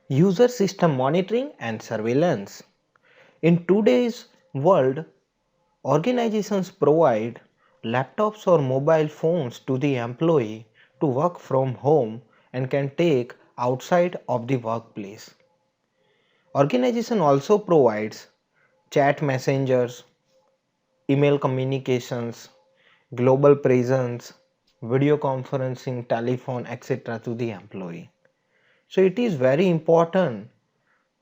User system monitoring and surveillance. In today's world, organizations provide laptops or mobile phones to the employee to work from home and can take outside of the workplace. Organization also provides chat messengers, email communications, global presence, video conferencing, telephone, etc. to the employee. So it is very important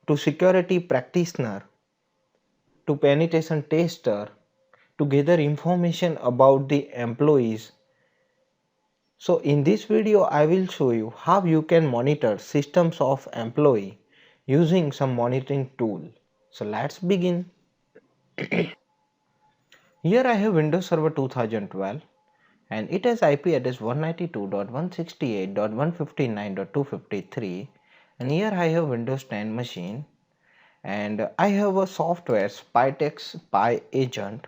to security practitioner, to penetration tester to gather information about the employees. So in this video I will show you how you can monitor systems of employee using some monitoring tool. So let's begin. Here I have Windows Server 2012 and it has IP address 192.168.159.253, and here I have Windows 10 machine and I have a software Spytex Spy Agent.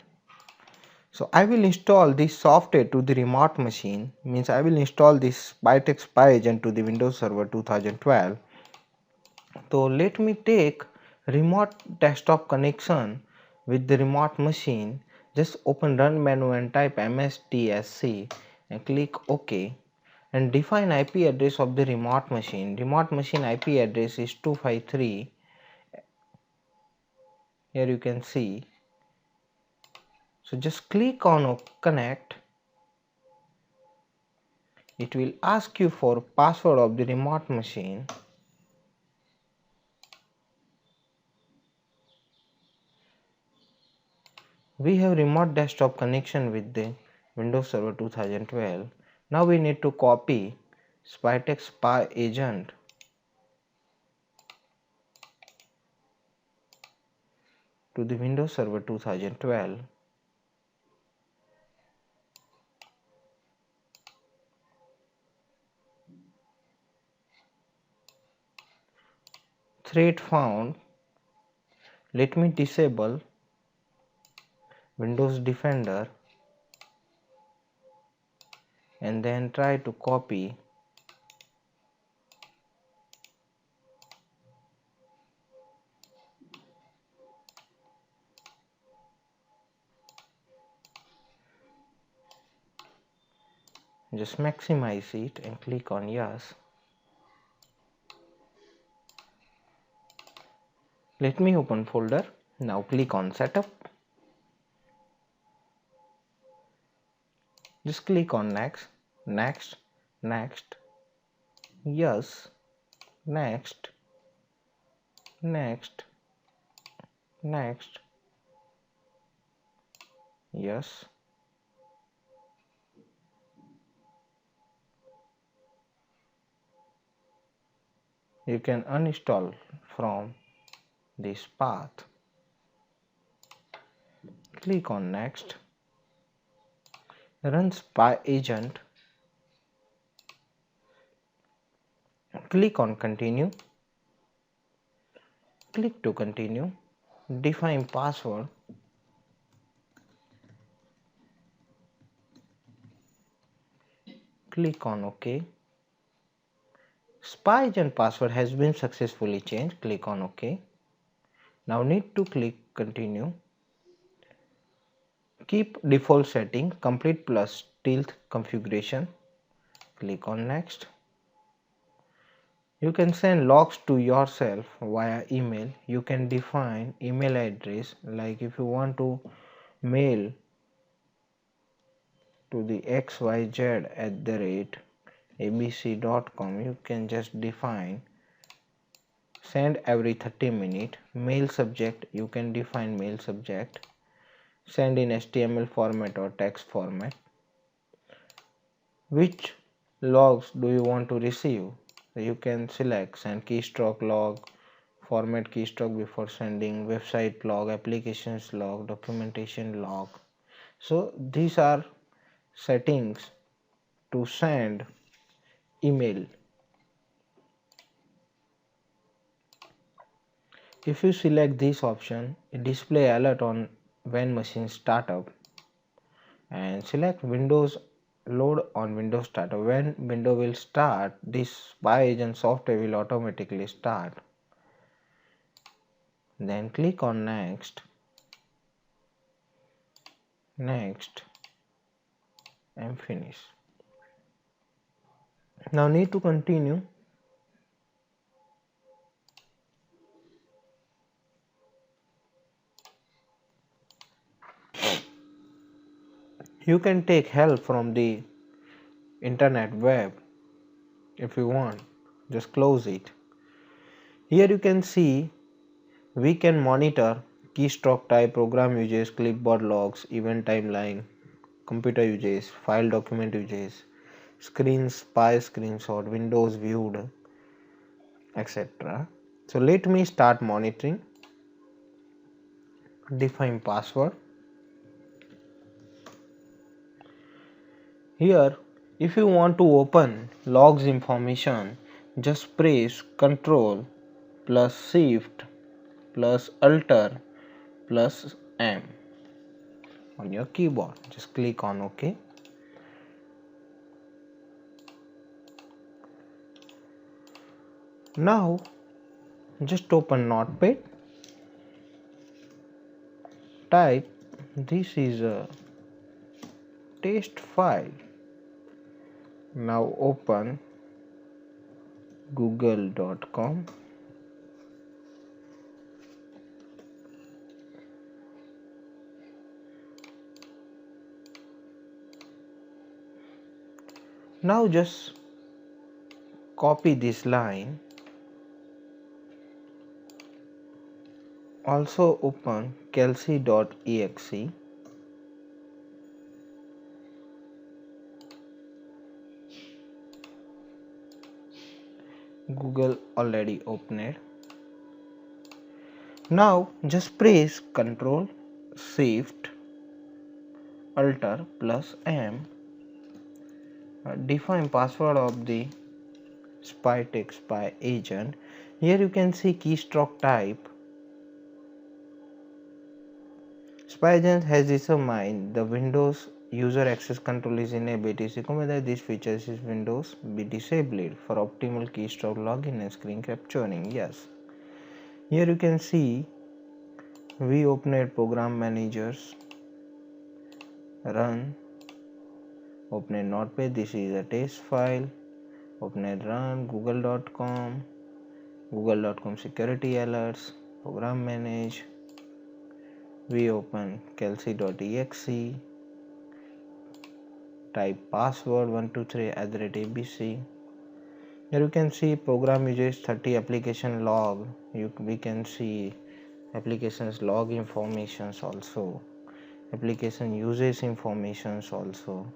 So I will install this software to the remote machine, means I will install this Spytex Spy Agent to the Windows Server 2012. So let me take remote desktop connection with the remote machine. Just open run menu and type mstsc and click OK and define IP address of the remote machine. Remote machine IP address is 253. Here you can see. So just click on connect. It will ask you for password of the remote machine. We have remote desktop connection with the Windows Server 2012. Now we need to copy Spytex Spy Agent to the Windows Server 2012. Thread found. Let me disable Windows Defender and then try to copy just maximize it and click on yes. Let me open folder. Now click on setup. Just click on next, next, next, yes, next, next, next, yes. You can uninstall from this path. Click on next. Run Spy Agent. Click on continue. Click to continue. Define password. Click on OK. Spy Agent password has been successfully changed. Click on OK. Now need to click continue. Keep default setting complete plus stealth configuration. Click on next. You can send logs to yourself via email. You can define email address, like if you want to mail to the xyz@abc.com, you can just define send every 30 minutes. Mail subject, you can define mail subject. Send in HTML format or text format. Which logs do you want to receive? So you can select send keystroke log, format keystroke before sending, website log, applications log, documentation log. So these are settings to send email. If you select this option, it display alert on when machine startup, and select Windows load on Windows starter. When window will start, this spy agent software will automatically start. Then click on next, and finish. Now need to continue. You can take help from the internet web if you want. Just close it. Here you can see we can monitor keystroke type, program uses, clipboard logs, event timeline, computer uses, file document uses, screen spy screenshot, windows viewed, etc. So let me start monitoring. Define password. Here, if you want to open logs information, just press Ctrl plus Shift plus Alt plus M on your keyboard. Just click on OK. Now, just open Notepad. Type this is a test file. Now open google.com. Now just copy this line. Also open kelsey.exe. Google already opened. Now just press Ctrl Shift Alt plus M. Define password of the spy agent. Here you can see keystroke type. Spy agent has determined the Windows user access control is enabled. It is recommended that these features is Windows be disabled for optimal keystroke login and screen capturing. Yes. Here you can see we opened program managers, run, open Notepad. This is a test file. Open run google.com, google.com security alerts, program manage. We open kelsey.exe, type password 123@abc. Here you can see program uses 30 application log. We can see applications log informations also, application uses informations also.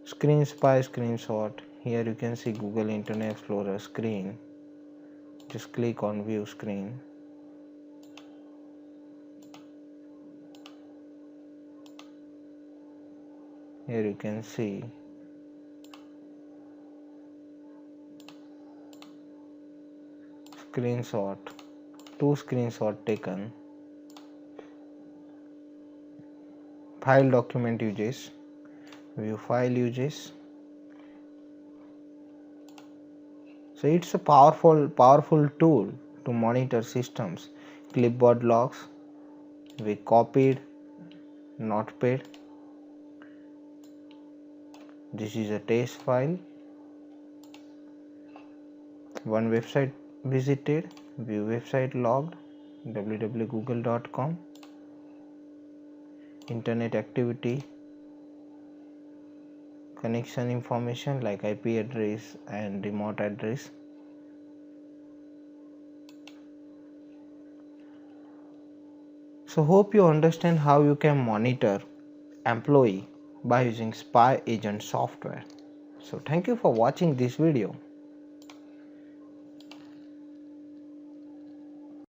Screen spy screenshot. Here you can see Google Internet Explorer screen. Just click on view screen. Here you can see screenshot, 2 screenshots taken. File document uses, view file uses. So it's a powerful tool to monitor systems. Clipboard logs, we copied Notepad. This is a test file. One website visited, view website logged, www.google.com. Internet activity, connection information like IP address and remote address. So hope you understand how you can monitor employee by using spy agent software. So thank you for watching this video.